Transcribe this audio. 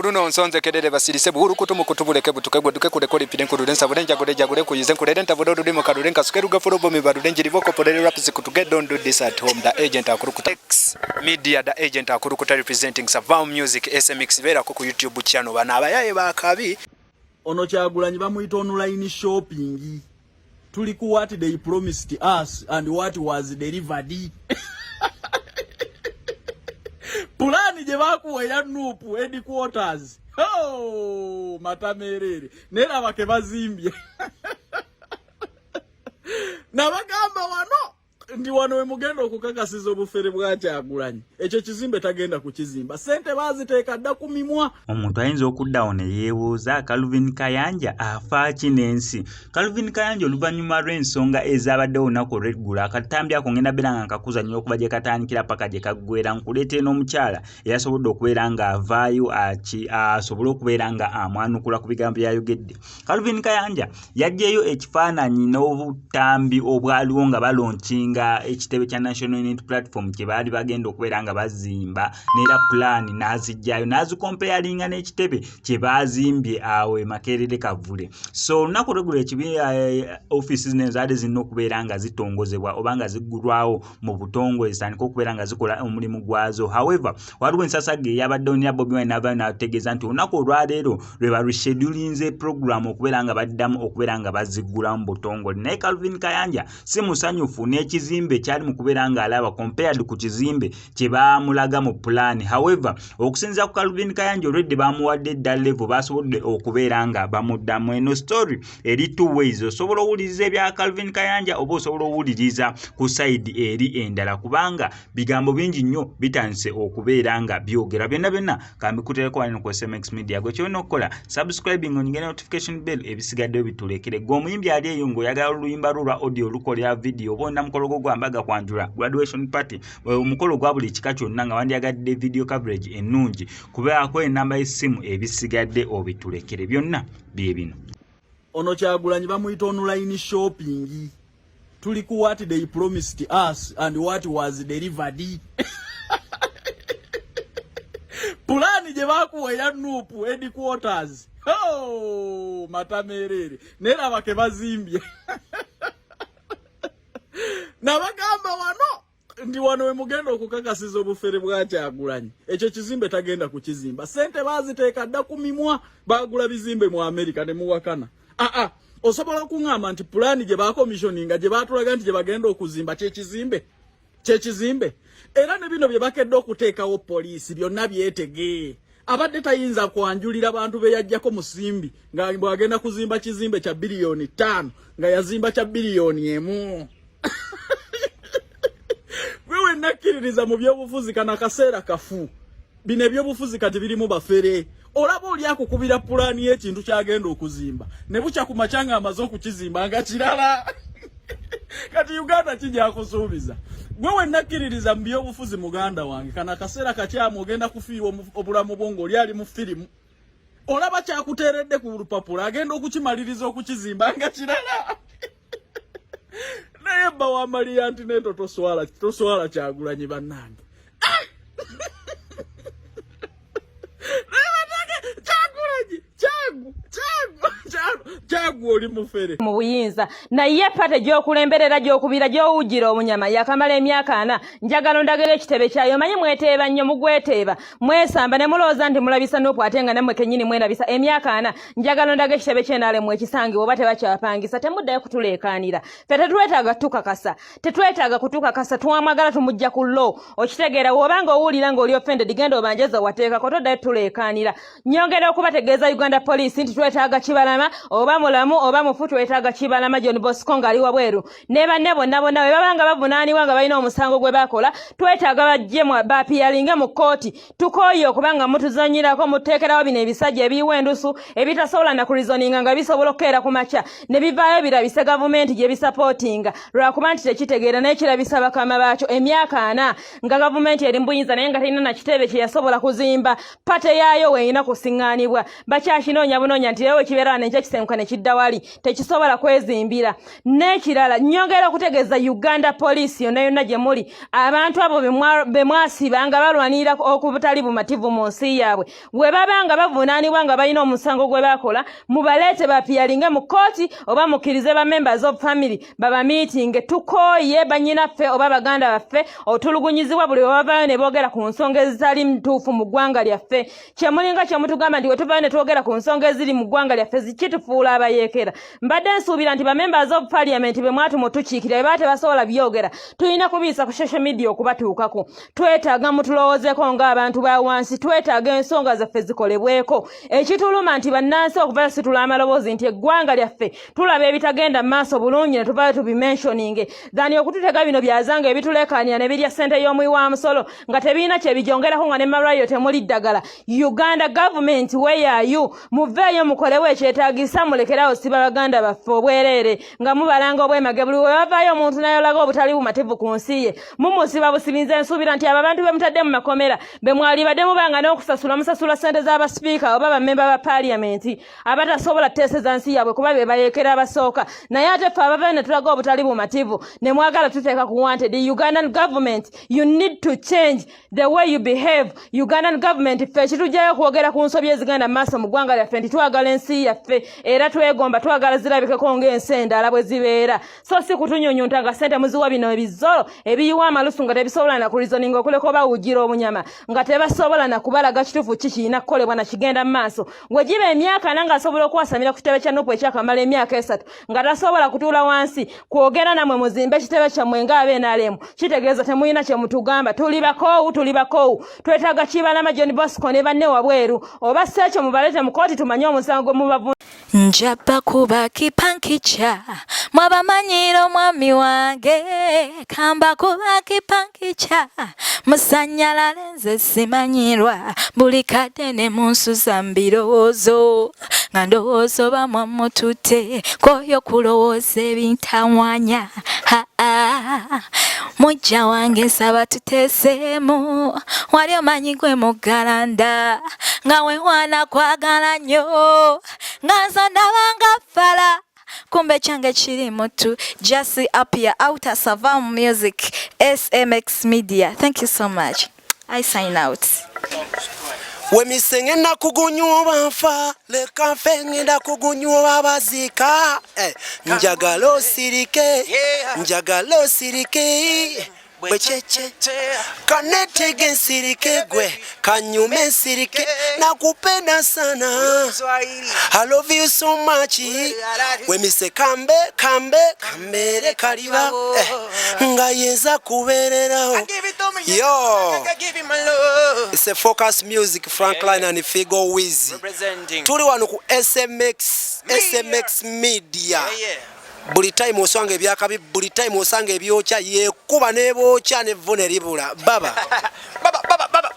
kuruno nsonze kedere basirise buhuru kutumu kutubuleke butukegwe duke kudekoli pide nkurudensa budenja gudeja gure kuyize nkureden tabodo dimo karudenka sukeruga forobo mibaru denjiri boko podere raps kutuge don't do this at home. The agent akurukuta X media, the agent akurukuta representing Savam Music SMX vera ku YouTube channel bana abayaye bakabi ono Kyagulanyi bamuyita online shopping. Tuliku what they promised us and what was delivered. Pulani je bakuwa ya nupu headquarters. Oh, matamerere. Nera bake bazimbye. Na bagamba wano ndi wano we mugendo okukakasiza obufere bwa Kyagulanyi. Ekyo kizimbe tagenda kukizimba. Sente baziteeka dda ku mimwa. Omuntu ayinza okuddawo ne yeebuuza Calvin Kayanja afa ki n'ensi. Calvin Kayanja oluvannyuma lw'ensonga ezabaddewo olunaku olw'eggulu akatambi ako ngenda beera nga nkakuza nnyo okuva gye katandikira paka gye kaggwera nkuleetera n'omukyala eyasobodde okubeera nga avaayo asobole okubeera nga amwanukula ku bigambo byayogedde. Calvin Kayanja yaggyeyo ekifaananyi n'obutambi obwaliwo nga balonkinga ekitebe kya National Unity Platform kye baali bagenda okubeera nga bazimba n'era plan n'azijjayo n'azikompeyalinga n'ekitebe kye bazimbye awo e Makerere Kavule. So olunaku olw'eggulu ekibi offices ne zaali zirina okubeera nga zitongozebwa oba nga ziggulwawo mu butongole zitandika okubeera nga zikola omulimu gwazo. However, waliwo ensasagge eyabaddewo ne Bobi n'avaayo n'ategeeza nti olunaku olwaleero lwe balushedulinze program okubeera nga baddamu okubeera nga baziggula mu butongole. Naye Calvin Kayanja si musanyufu n'ekizimbe kyali mu kubeera nga alaba compared ku kizimbe kye baamulaga mu plan. However, okusinziira ku Calvin Kayanja olwedde bamuwadde edda level basobodde okubeera nga bamuddamu. Eno story eri two ways. Osobola owuliriza ebya Calvin Kayanja oba osobola owuliriza ku side eri endala kubanga bigambo bingi nnyo bitandise okubeera nga byogera. Byonna kambikutereko wano ku SMX Media. Gwe kyolina okukola subscribing onyige notification bell ebisigaddeyo bitulekere. Gwe omuyimbi ali eyo ng'oyagala oluyimba lwa audio lukolera video oba onna mukolo gwa mbaga kwanjula graduation party omukolo gwa buli kika kyonna nga wandyagadde video coverage ennungi kubeerako enamba y'essimu ebisigadde obitulekere. Byonna bye bino. Ono Kyagulanyi bamuyita online shopping. Tuliku what they promised us and what was delivered. Pulani je bakuwa ya nupu headquarters. Oh, matamerere. Nera bake bazimbye. Na bagamba wano ndi wano we mugendo okukakasiza obufere bwa Kyagulanyi. Ekyo kizimbe tagenda kukizimba. Sente baziteeka dda ku mimwa bagula bizimbe mu America ne muwakana. Osobola kuŋŋamba nti pulani gye bakomissioninga gye batulaga nti gye bagenda okuzimba kyekizimbe. Era ne bino bye bakedde okuteekawo poliisi byonna byetege. Abadde tayinza kwanjulira abantu be yajjako musimbi nga bwagenda kuzimba kizimbe kya biliyoni 5 nga yazimba kya biliyoni 1. Wewe nakiririza mu byobufuzi kana kaseera kafu. Bine byobufuzi kati birimu bafere. Olaba oli akukubira pulani y'ekintu kyagenda okuzimba. Ne bucha ku machanga amazo okukizimba nga kirala. Kati Uganda kijja kusuubiza. Wewe nakiririza mu byobufuzi muganda wange kana kaseera kakyamu ogenda kufiirwa obulamu bwongo oli ali mu firimu. Olaba kyakuteeredde ku lupapula agenda okukimaliriza okukizimba nga kirala. Naye bba wa Maria nti neto toswala Kyagulanyi bannange. Kyagu oli mufere mu buyinza naye pate gy'okulemberera gy'okubira gy'owujira omunyama yakamala emyaka 4 njagala ndagera ekitebe kyayo manyi mweteeba nnyo mugweteeba mwesamba ne mulooza nti mulabisa n'opu ate nga nammwe kennyini mwerabisa emyaka 4 njagala ndagera ekitebe ky'enaale mu ekisange oba tebakyapangisa temuddayo kutuleekaanira ffe tetwetaaga kutukakasa twamagala tumujja ku law okitegeera wobanga owulira ng'oli offended genda obanjeza wateekako toddayo tuleekaanira nyongera okubategeeza Uganda Police nti twetaaga Kibalama oba mulamu oba mufu twetaaga Kibalama John Bosco ngali wabweru ne banne bonna we babanga bavunaaniwa nga balina omusango gwe bakola twetaaga bajje mu bapiyalinga mu kooti tukooye okubanga mutuzanyirako muteekerawo bino ebisajja ebiwendusu ebitasobola na kurizoninga nga bisobola okukeera ku makya ne bivaayo birabise gavumenti gye bisapootinga lwakuba nti tekitegeera naye kirabisa bakama baakyo emyaka 4 nga gavumenti eri mbuyinza naye nga talina na kitebe kye yasobola kuzimba pate yaayo weeyina kusiŋŋaanibwa bakyakinoonya bunoonya nti yewe kibeera ne kyamukka ne kidda wali tekisobola kwezimbira. N'ekirala nnyongera okutegeeza Uganda Police yonna yonna gye muli abantu abo be mwasiba nga balwanirira okubutali bumativu mu nsi yaabwe bwe baba nga bavunaanibwa nga balina omusango gwe bakola mubaleete bapiyalinge mu kooti oba mukkirize ba members of family baba meeting tukooye bannyinaffe oba baganda baffe otulugunyizibwa buli webavaayo ne boogera ku nsonga ezitali ntuufu mu ggwanga lyaffe kyemulinga kyemutugamba nti we tuvaayo ne twogera ku nsonga eziri mu ggwanga lyaffe zikitufuula abayeekera mbadde nsuubira nti ba members of parliament be mwatumu tukiikira bwe baba tebasobola byogera tulina kubiisa ku social media okubatuukako twetaaga mutulowoozeeko ng'abantu ba wansi twetaaga ensonga zaffe zikolebweko ekituluma nti bannansi okuva situla amaloboozi nti eggwanga lyaffe tulaba ebitagenda mu maaso bulungi ne tuvaayo tubimensioninge dhani okututega bino byazanga ebituleekaanira ne birya ssente y'omuwi wa musolo nga tebirina kye bijongerako nga ne malwaliro temuli ddagala Uganda government where are you muveeyo mukolewo ekyetaagisa mulekerawo siba baganda baffe obwereere nga mubalanga obwemage buli we bavaayo omuntu nayolaga obutali bumativu ku nsi ye mumusiba busibinze nsuubira nti abo abantu be mutadde mu makomera be mwalibadde mubanga n'okusasula musasula ssente z'abasipiika oba bammemba ba paaliyamenti abatasobola kuteeseza nsi yaabwe kuba be bayeekera abasooka naye ate ffe abavaayo ne tulaga obutali bumativu ne mwagala tuteeka ku wanted Ugandan government you need to change the way you behave Ugandan government ffe ekitujjayo okwogera ku nsobi ezigenda mu maaso mu ggwanga lyaffe nti twagala ensi yaffe era twegomba twagala zirabikeko ng'ensi endala bwe zibeera so si kutunyunyunta nga ssente muziwa bino ebizolo ebiyiwa amalusu nga tebisobola na kulizoninga okuleka obawujira obunyama nga tebasobola na kubalaga kituufu kikirina kukolebwa na kigenda mu maaso gwe giba emyaka nanga asobola okwasamira ku kitebe kya nupu ekyakamala emyaka 3 nga tasobola kutuula wansi kwogera namwe muzimbe ekitebe kyammwe ng'abeenalemu kitegeeza temulina kye mutugamba tuli bakoowu twetaaga Kibalama John Bosco ne banne wabweru oba si ekyo mubaleete mu kooti tumanye omusango gwe mubavu njaba kuba kipankicha mwabamanyiro mwami wange kamba kuba kipankicha musanyalale nze simanyirwa buli kadde ne munsuza mbirowoozo nga ndowoozo bamwamutute koyo kulowooza ebintawanya mujja wange nsaba tuteeseemu wali omanyi gwe mugalanda nga wewana kwagala nnyo nga nzondabanga fala kumbe change chiri mutu Jesse Apia Outer Savam Music SMX Media. Thank you so much. I sign out. Wemisengenda kugunywa bafa leka fengenda kugunywa bazika njagalo sirike bwecheche kanetege nsirike gwe kanyume nsirike nakupenda sana I love you so much wemise kambere kaliba nga yeza kubereraho yo it's a focus music Franklin and Figo Wiz tuli wano ku SMX Media buli time osanga ebyakabi buli time osanga ebyocha yekuba neboocha nevune libula baba